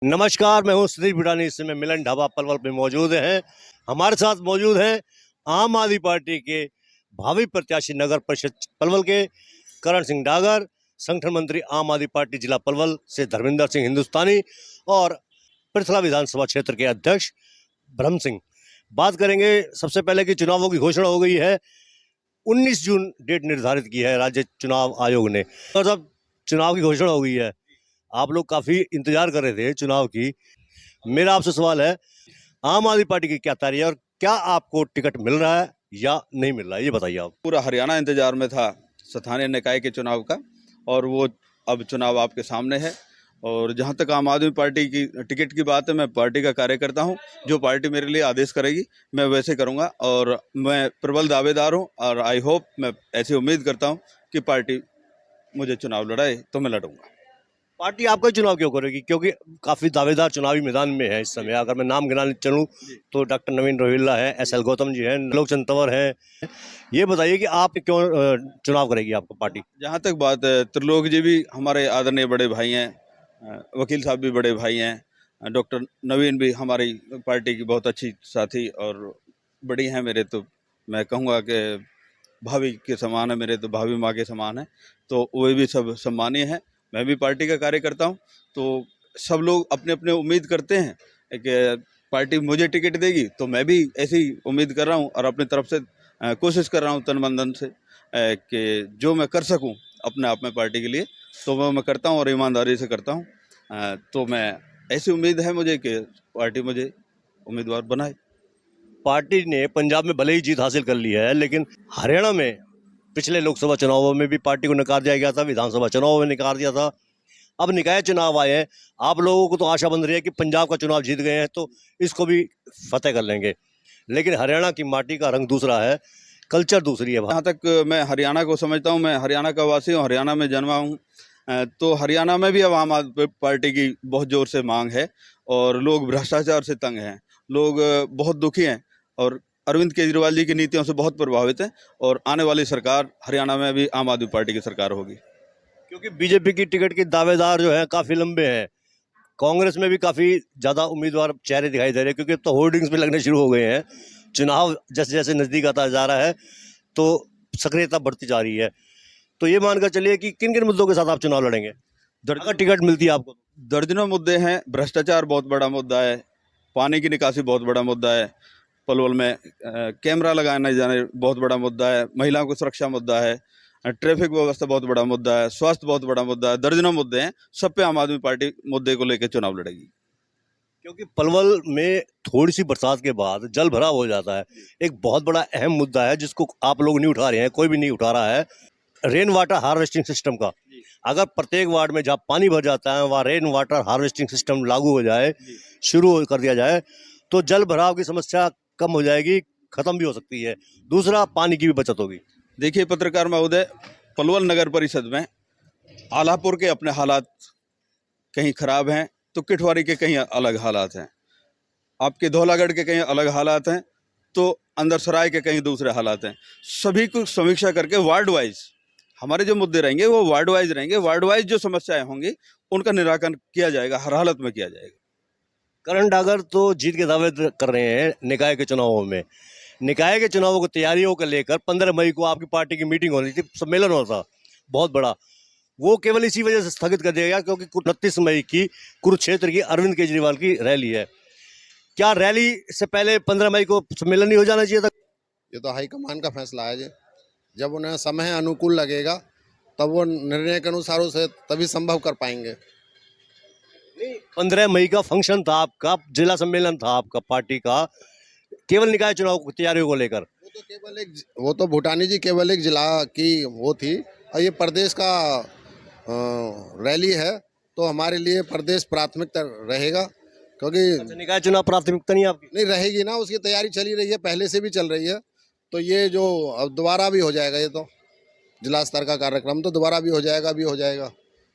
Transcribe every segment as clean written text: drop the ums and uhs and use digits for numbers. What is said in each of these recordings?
नमस्कार, मैं हूं सुधीर बिडानी। इस समय मिलन ढाबा पलवल पे मौजूद हैं। हमारे साथ मौजूद हैं आम आदमी पार्टी के भावी प्रत्याशी नगर परिषद पलवल के करण सिंह डागर, संगठन मंत्री आम आदमी पार्टी जिला पलवल से धर्मेंद्र सिंह हिंदुस्तानी और पृथला विधानसभा क्षेत्र के अध्यक्ष ब्रह्म सिंह। बात करेंगे सबसे पहले कि चुनावों की घोषणा हो गई है। 19 जून डेट निर्धारित की है राज्य चुनाव आयोग ने, और अब चुनाव की घोषणा हो गई है। आप लोग काफी इंतजार कर रहे थे चुनाव की। मेरा आपसे सवाल है, आम आदमी पार्टी की क्या तैयारी है और क्या आपको टिकट मिल रहा है या नहीं मिल रहा है, ये बताइए आप। पूरा हरियाणा इंतजार में था स्थानीय निकाय के चुनाव का, और वो अब चुनाव आपके सामने है। और जहां तक आम आदमी पार्टी की टिकट की बात है, मैं पार्टी का कार्यकर्ता हूं। जो पार्टी मेरे लिए आदेश करेगी मैं वैसे करूंगा, और मैं प्रबल दावेदार हूं। और आई होप, मैं ऐसी उम्मीद करता हूं कि पार्टी मुझे चुनाव लड़ाए तो मैं लड़ूंगा। पार्टी आपका चुनाव क्यों करेगी? क्योंकि काफी दावेदार चुनावी मैदान में है इस समय। अगर मैं नाम गिनाने चलूं तो डॉक्टर नवीन रोहिल्ला है, एस एल गौतम जी हैं, लोकचंद तंवर हैं। ये बताइए कि आप क्यों चुनाव करेगी आपको पार्टी? जहाँ तक बात है, त्रिलोक जी भी हमारे आदरणीय बड़े भाई हैं, वकील साहब भी बड़े भाई हैं, डॉक्टर नवीन भी हमारी पार्टी की बहुत अच्छी साथी और बड़ी हैं मेरे, तो मैं कहूँगा कि भाभी के समान है मेरे, तो भाभी माँ के समान है। तो वे भी सब सम्मानीय हैं। मैं भी पार्टी का कार्यकर्ता हूँ। तो सब लोग अपने अपने उम्मीद करते हैं कि पार्टी मुझे टिकट देगी, तो मैं भी ऐसी उम्मीद कर रहा हूँ और अपनी तरफ से कोशिश कर रहा हूँ तन मन धन से कि जो मैं कर सकूँ अपने आप में पार्टी के लिए, तो वो मैं करता हूँ और ईमानदारी से करता हूँ। तो मैं ऐसी उम्मीद है मुझे कि पार्टी मुझे उम्मीदवार बनाए। पार्टी ने पंजाब में भले ही जीत हासिल कर ली है, लेकिन हरियाणा में पिछले लोकसभा चुनावों में भी पार्टी को नकार दिया गया था, विधानसभा चुनाव में नकार दिया था। अब निकाय चुनाव आए हैं, आप लोगों को तो आशा बन रही है कि पंजाब का चुनाव जीत गए हैं तो इसको भी फतेह कर लेंगे। लेकिन हरियाणा की माटी का रंग दूसरा है, कल्चर दूसरी है। जहाँ तक मैं हरियाणा को समझता हूँ, मैं हरियाणा का वासी हूँ, हरियाणा में जन्मा हूँ। तो हरियाणा में भी अब आम आदमी पार्टी की बहुत ज़ोर से मांग है, और लोग भ्रष्टाचार से तंग हैं। लोग बहुत दुखी हैं और अरविंद केजरीवाल जी की नीतियों से बहुत प्रभावित हैं। और आने वाली सरकार हरियाणा में भी आम आदमी पार्टी की सरकार होगी। क्योंकि बीजेपी की टिकट के दावेदार जो है काफी लंबे हैं। कांग्रेस में भी काफी ज्यादा उम्मीदवार चेहरे दिखाई दे रहे हैं, क्योंकि अब तो होर्डिंग्स भी लगने शुरू हो गए हैं। चुनाव जैसे जैसे नजदीक आता जा रहा है तो सक्रियता बढ़ती जा रही है। तो ये मानकर चलिए कि किन किन मुद्दों के साथ आप चुनाव लड़ेंगे अगर टिकट मिलती है आपको? दर्जनों मुद्दे हैं। भ्रष्टाचार बहुत बड़ा मुद्दा है, पानी की निकासी बहुत बड़ा मुद्दा है, पलवल में कैमरा लगाना जाने बहुत बड़ा मुद्दा है, महिलाओं की सुरक्षा मुद्दा है, ट्रैफिक व्यवस्था बहुत बड़ा मुद्दा है, स्वास्थ्य बहुत बड़ा मुद्दा है। दर्जनों मुद्दे हैं, सब पे आम आदमी पार्टी मुद्दे को लेकर चुनाव लड़ेगी। क्योंकि पलवल में थोड़ी सी बरसात के बाद जल भराव हो जाता है। एक बहुत बड़ा अहम मुद्दा है जिसको आप लोग नहीं उठा रहे हैं, कोई भी नहीं उठा रहा है, रेन वाटर हार्वेस्टिंग सिस्टम का। अगर प्रत्येक वार्ड में जहाँ पानी भर जाता है वहाँ रेन वाटर हार्वेस्टिंग सिस्टम लागू हो जाए, शुरू कर दिया जाए, तो जल भराव की समस्या कम हो जाएगी, खत्म भी हो सकती है। दूसरा, पानी की भी बचत होगी। देखिए पत्रकार महोदय, पलवल नगर परिषद में आलापुर के अपने हालात कहीं खराब हैं, तो किठवारी के कहीं अलग हालात हैं, आपके धौलागढ़ के कहीं अलग हालात हैं, तो अंदर सराय के कहीं दूसरे हालात हैं। सभी को समीक्षा करके वार्ड वाइज हमारे जो मुद्दे रहेंगे वो वार्ड वाइज रहेंगे। वार्ड वाइज जो समस्याएं होंगी उनका निराकरण किया जाएगा, हर हालत में किया जाएगा। करण डागर तो जीत के दावे कर रहे हैं निकाय के चुनावों में। निकाय के चुनावों की तैयारियों को लेकर 15 मई को आपकी पार्टी की मीटिंग होनी थी, सम्मेलन होना था बहुत बड़ा। वो केवल इसी वजह से स्थगित कर दिया गया क्योंकि 29 मई की कुरुक्षेत्र की अरविंद केजरीवाल की रैली है। क्या रैली से पहले 15 मई को सम्मेलन नहीं हो जाना चाहिए था? ये तो हाईकमान का फैसला है जी। जब उन्हें समय अनुकूल लगेगा तब वो निर्णय के अनुसार उसे तभी संभव कर पाएंगे। 15 मई का फंक्शन था आपका, जिला सम्मेलन था आपका पार्टी का, केवल निकाय चुनाव की तैयारियों को लेकर। वो तो भूटानी जी केवल एक जिला की वो थी, और ये प्रदेश का रैली है, तो हमारे लिए प्रदेश प्राथमिकता रहेगा। क्योंकि निकाय चुनाव प्राथमिकता नहीं आपकी? नहीं रहेगी ना, उसकी तैयारी चली रही है, पहले से भी चल रही है। तो ये जो अब दोबारा भी हो जाएगा, ये तो जिला स्तर का कार्यक्रम तो दोबारा भी हो जाएगा, भी हो जाएगा।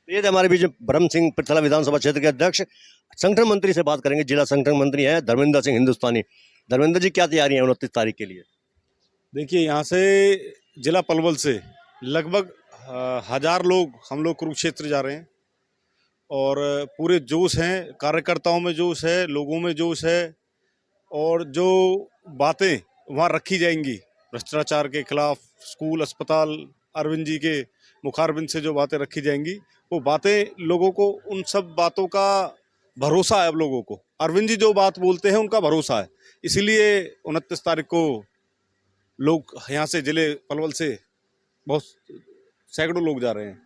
ये हमारे बीच ब्रह्म सिंह, पृथला विधानसभा क्षेत्र के अध्यक्ष। संगठन मंत्री से बात करेंगे, जिला संगठन मंत्री हैं धर्मेंद्र सिंह हिंदुस्तानी। धर्मेंद्र जी, क्या तैयारी है 29 तारीख के लिए? देखिए, यहाँ से जिला पलवल से लगभग 1000 लोग हम लोग कुरुक्षेत्र जा रहे हैं, और पूरे जोश हैं, कार्यकर्ताओं में जोश है, लोगों में जोश है। और जो बातें वहाँ रखी जाएंगी भ्रष्टाचार के खिलाफ, स्कूल, अस्पताल, अरविंद जी के मुखारबिंद से जो बातें रखी जाएंगी, वो बातें लोगों को, उन सब बातों का भरोसा है। अब लोगों को अरविंद जी जो बात बोलते हैं उनका भरोसा है, इसीलिए 29 तारीख को लोग यहाँ से, जिले पलवल से बहुत सैकड़ों लोग जा रहे हैं।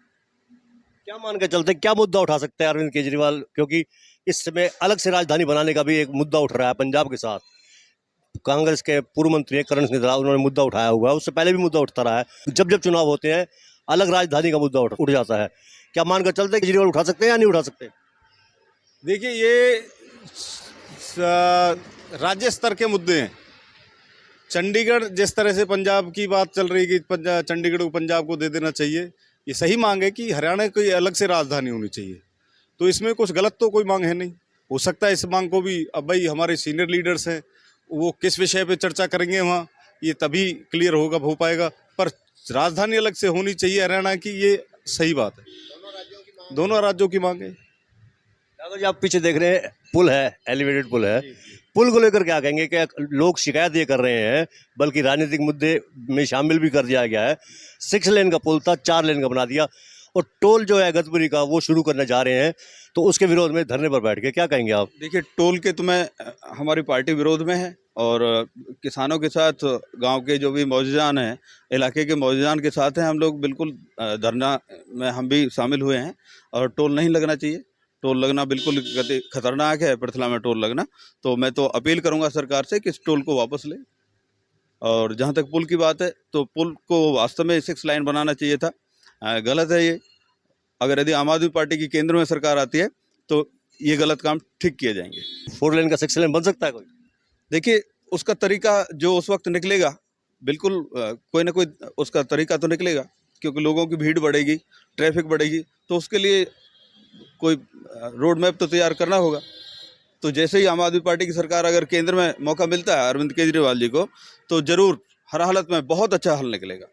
क्या मान के चलते, क्या मुद्दा उठा सकते हैं अरविंद केजरीवाल, क्योंकि इस समय अलग से राजधानी बनाने का भी एक मुद्दा उठ रहा है पंजाब के साथ। कांग्रेस के पूर्व मंत्री करण सिंह रावत, उन्होंने मुद्दा उठाया हुआ है, उससे पहले भी मुद्दा उठता रहा है। जब जब चुनाव होते हैं अलग राजधानी का मुद्दा उठ जाता है। क्या मान कर चलते केजरीवाल उठा सकते हैं या नहीं उठा सकते? देखिए, ये राज्य स्तर के मुद्दे हैं। चंडीगढ़, जिस तरह से पंजाब की बात चल रही है कि चंडीगढ़ को पंजाब को दे देना चाहिए, ये सही मांग है कि हरियाणा की अलग से राजधानी होनी चाहिए। तो इसमें कुछ गलत तो कोई मांग है नहीं। हो सकता है इस मांग को भी, अब भाई हमारे सीनियर लीडर्स हैं, वो किस विषय पे चर्चा करेंगे वहाँ, ये तभी क्लियर हो पाएगा। पर राजधानी अलग से होनी चाहिए हरियाणा की, ये सही बात है, दोनों राज्यों की मांग है। अगर जी आप पीछे देख रहे हैं, पुल है, एलिवेटेड पुल है, पुल को लेकर क्या कहेंगे? कि लोग शिकायत ये कर रहे हैं, बल्कि राजनीतिक मुद्दे में शामिल भी कर दिया गया है। 6 लेन का पुल था, 4 लेन का बना दिया, और टोल जो है गतपुरी का वो शुरू करने जा रहे हैं, तो उसके विरोध में धरने पर बैठ के क्या कहेंगे आप? देखिए, टोल के तो हमारी पार्टी विरोध में है, और किसानों के साथ, गांव के जो भी मौजूदान हैं, इलाके के मौजूदान के साथ हैं हम लोग। बिल्कुल धरना में हम भी शामिल हुए हैं, और टोल नहीं लगना चाहिए। टोल लगना बिल्कुल खतरनाक है, पृथला में टोल लगना। तो मैं तो अपील करूंगा सरकार से कि इस टोल को वापस ले। और जहां तक पुल की बात है, तो पुल को वास्तव में 6 लाइन बनाना चाहिए था। गलत है ये। अगर यदि आम आदमी पार्टी की केंद्र में सरकार आती है तो ये गलत काम ठीक किए जाएंगे। 4 लेन का 6 लेन बन सकता है कोई? देखिए, उसका तरीका जो उस वक्त निकलेगा, बिल्कुल कोई ना कोई उसका तरीका तो निकलेगा, क्योंकि लोगों की भीड़ बढ़ेगी, ट्रैफिक बढ़ेगी, तो उसके लिए कोई रोड मैप तो तैयार करना होगा। तो जैसे ही आम आदमी पार्टी की सरकार अगर केंद्र में मौका मिलता है अरविंद केजरीवाल जी को, तो जरूर हर हालत में बहुत अच्छा हल निकलेगा।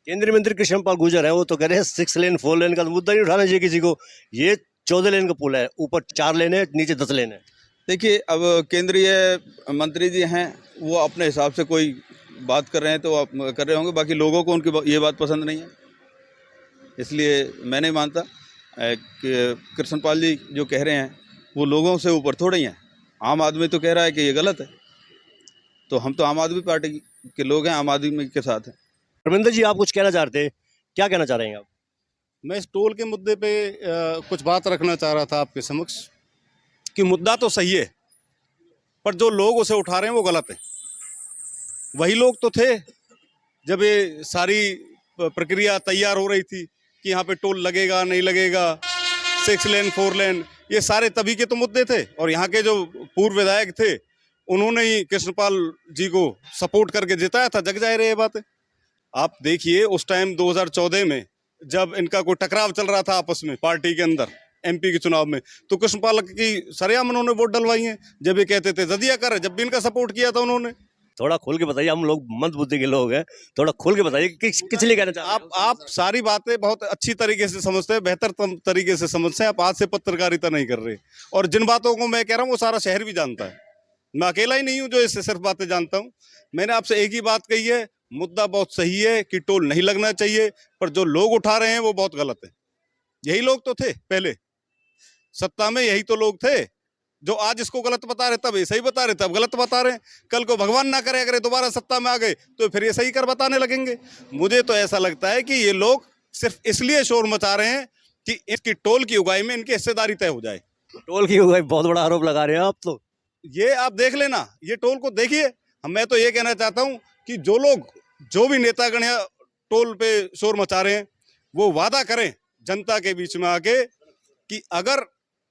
केंद्रीय मंत्री कृष्णपाल गुर्जर है, वो तो कह रहे हैं 6 लेन 4 लेन का मुद्दा नहीं उठाना चाहिए किसी को। ये 14 लेन का पुल है, ऊपर 4 लेन है, नीचे 10 लेन है। देखिए, अब केंद्रीय मंत्री जी हैं, वो अपने हिसाब से कोई बात कर रहे हैं तो आप कर रहे होंगे, बाकी लोगों को उनकी ये बात पसंद नहीं है। इसलिए मैं नहीं मानता कि कृष्णपाल जी जो कह रहे हैं वो लोगों से ऊपर थोड़े ही हैं। आम आदमी तो कह रहा है कि ये गलत है, तो हम तो आम आदमी पार्टी के लोग हैं, आम आदमी के साथ हैं। धर्मेंद्र जी, आप कुछ कहना चाहते हैं, क्या कहना चाह रहे हैं आप? मैं इस टोल के मुद्दे पे कुछ बात रखना चाह रहा था आपके समक्ष, कि मुद्दा तो सही है, पर जो लोग उसे उठा रहे हैं वो गलत है। वही लोग तो थे जब ये सारी प्रक्रिया तैयार हो रही थी कि यहाँ पे टोल लगेगा नहीं लगेगा, 6 लेन 4 लेन, ये सारे तभी के तो मुद्दे थे। और यहाँ के जो पूर्व विधायक थे, उन्होंने ही कृष्णपाल जी को सपोर्ट करके जिताया था। जग जाहिर है ये बात है। आप देखिए, उस टाइम 2014 में जब इनका कोई टकराव चल रहा था आपस में पार्टी के अंदर, एमपी के चुनाव में, तो कृष्णपाल की सरेआम उन्होंने वोट डलवाई हैं। जब ये कहते थे जदिया कर, जब भी इनका सपोर्ट किया था उन्होंने। थोड़ा खोल के बताइए, हम लोग मंद बुद्धि के लोग हैं, थोड़ा खोल के बताइए किस लिए कहना चाहते हैं? आप सारी बातें बहुत अच्छी तरीके से समझते हैं, बेहतर तरीके से समझते हैं। आप आज से पत्रकारिता नहीं कर रहे, और जिन बातों को मैं कह रहा हूँ वो सारा शहर भी जानता है। मैं अकेला ही नहीं हूँ जो इससे सिर्फ बातें जानता हूँ। मैंने आपसे एक ही बात कही है, मुद्दा बहुत सही है कि टोल नहीं लगना चाहिए, पर जो लोग उठा रहे हैं वो बहुत गलत है। यही लोग तो थे पहले सत्ता में, यही तो लोग थे जो आज इसको गलत बता रहे, तब ये सही बता रहे, तब गलत बता रहे हैं। कल को भगवान ना करे अगर दोबारा सत्ता में आ गए तो फिर ये सही कर बताने लगेंगे। मुझे तो ऐसा लगता है कि ये लोग सिर्फ इसलिए शोर मचा रहे हैं कि इसकी टोल की उगाई में इनकी हिस्सेदारी तय हो जाए। टोल की उगाई, बहुत बड़ा आरोप लगा रहे हैं आप तो। ये आप देख लेना, ये टोल को देखिए। मैं तो ये कहना चाहता हूं कि जो लोग, जो भी नेतागण टोल पे शोर मचा रहे हैं, वो वादा करें जनता के बीच में आके कि अगर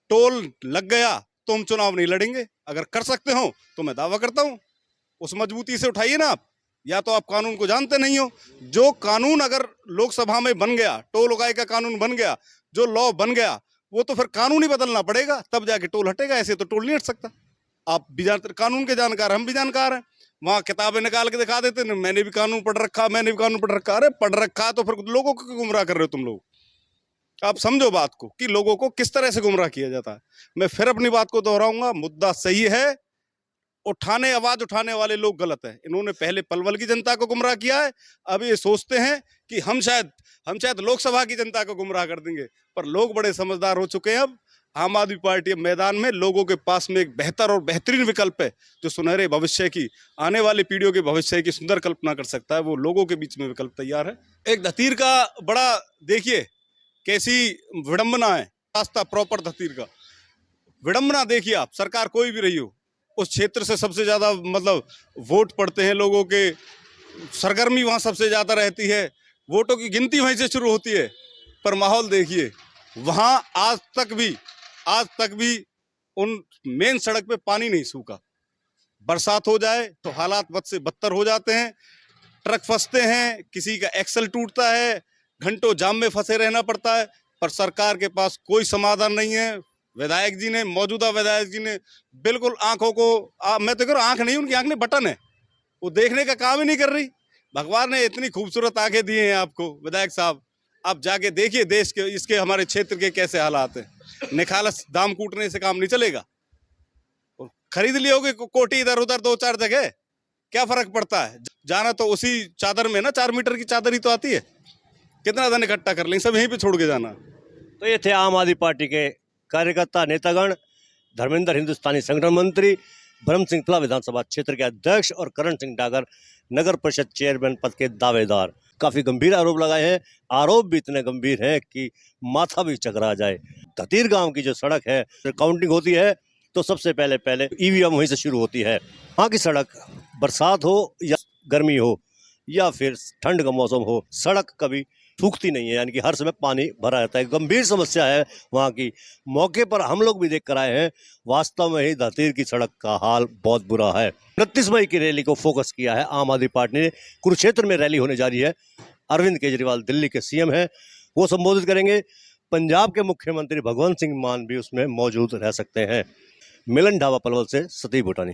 टोल लग गया तो हम चुनाव नहीं लड़ेंगे। अगर कर सकते हो तो मैं दावा करता हूं, उस मजबूती से उठाइए ना आप। या तो आप कानून को जानते नहीं हो। जो कानून अगर लोकसभा में बन गया, टोल उगाई का कानून बन गया, जो लॉ बन गया, वो तो फिर कानून ही बदलना पड़ेगा, तब जाके टोल हटेगा। ऐसे तो टोल नहीं हट सकता। आप भी जानते, कानून के जानकार, हम भी जानकार हैं। वहां किताबें निकाल के दिखा देते हैं, मैंने भी कानून पढ़ रखा, मैंने भी कानून पढ़ रखा। अरे पढ़ रखा है तो फिर लोगों को गुमराह कर रहे हो तुम लोग। आप समझो बात को कि लोगों को किस तरह से गुमराह किया जाता है। मैं फिर अपनी बात को दोहराऊंगा, मुद्दा सही है, आवाज उठाने वाले लोग गलत है। इन्होंने पहले पलवल की जनता को गुमराह किया है, अब ये सोचते हैं कि हम शायद लोकसभा की जनता को गुमराह कर देंगे। पर लोग बड़े समझदार हो चुके हैं। अब आम आदमी पार्टी मैदान में लोगों के पास में एक बेहतर और बेहतरीन विकल्प है, जो सुनहरे भविष्य की, आने वाली पीढ़ियों के भविष्य की सुंदर कल्पना कर सकता है। वो लोगों के बीच में विकल्प तैयार है। एक धतीर का बड़ा देखिए कैसी विडंबना है, रास्ता प्रॉपर धतीर का विडंबना देखिए आप। सरकार कोई भी रही हो, उस क्षेत्र से सबसे ज्यादा मतलब वोट पड़ते हैं लोगों के, सरगर्मी वहां सबसे ज्यादा रहती है, वोटों की गिनती वहीं से शुरू होती है। पर माहौल देखिए, वहां आज तक भी उन मेन सड़क पे पानी नहीं सूखा। बरसात हो जाए तो हालात बद से बदतर हो जाते हैं, ट्रक फंसते हैं, किसी का एक्सल टूटता है, घंटों जाम में फंसे रहना पड़ता है। पर सरकार के पास कोई समाधान नहीं है। मौजूदा विधायक जी ने बिल्कुल आंखों को मैं तो कह रहा हूं, आंख नहीं, उनकी आंख में बटन है, वो देखने का काम ही नहीं कर रही। भगवान ने इतनी खूबसूरत आंखें दी हैं आपको विधायक साहब, आप जाके देखिए देश के, इसके हमारे क्षेत्र के कैसे हालात हैं। निखालस दाम कूटने से काम नहीं चलेगा। खरीद लियोगे कोटी इधर उधर 2-4 जगह, क्या फर्क पड़ता है? जाना तो उसी चादर में ना, 4 मीटर की चादर ही तो आती है, कितना धन इकट्ठा कर लेंगे, सब यहीं पे छोड़ के जाना। तो ये थे आम आदमी पार्टी के कार्यकर्ता नेतागण, धर्मेंद्र हिंदुस्तानी संगठन मंत्री, ब्रह्म सिंह तला विधानसभा क्षेत्र के अध्यक्ष और करण सिंह डागर नगर परिषद चेयरमैन पद के दावेदार। काफी गंभीर आरोप लगाए हैं, आरोप भी इतने गंभीर हैं कि माथा भी चकरा जाए। धतीर गांव की जो सड़क है, काउंटिंग होती है तो सबसे पहले ईवीएम वहीं से शुरू होती है। वहाँ की सड़क, बरसात हो या गर्मी हो या फिर ठंड का मौसम हो, सड़क कभी सूखती नहीं है, यानी कि हर समय पानी भरा रहता है। गंभीर समस्या है वहाँ की। मौके पर हम लोग भी देख कर आए हैं, वास्तव में ही धतीर की सड़क का हाल बहुत बुरा है। 29 मई की रैली को फोकस किया है आम आदमी पार्टी ने। कुरुक्षेत्र में रैली होने जा रही है। अरविंद केजरीवाल दिल्ली के सीएम हैं, वो संबोधित करेंगे। पंजाब के मुख्यमंत्री भगवंत सिंह मान भी उसमें मौजूद रह सकते हैं। मिलन ढाबा पलवल से सतीश भूटानी।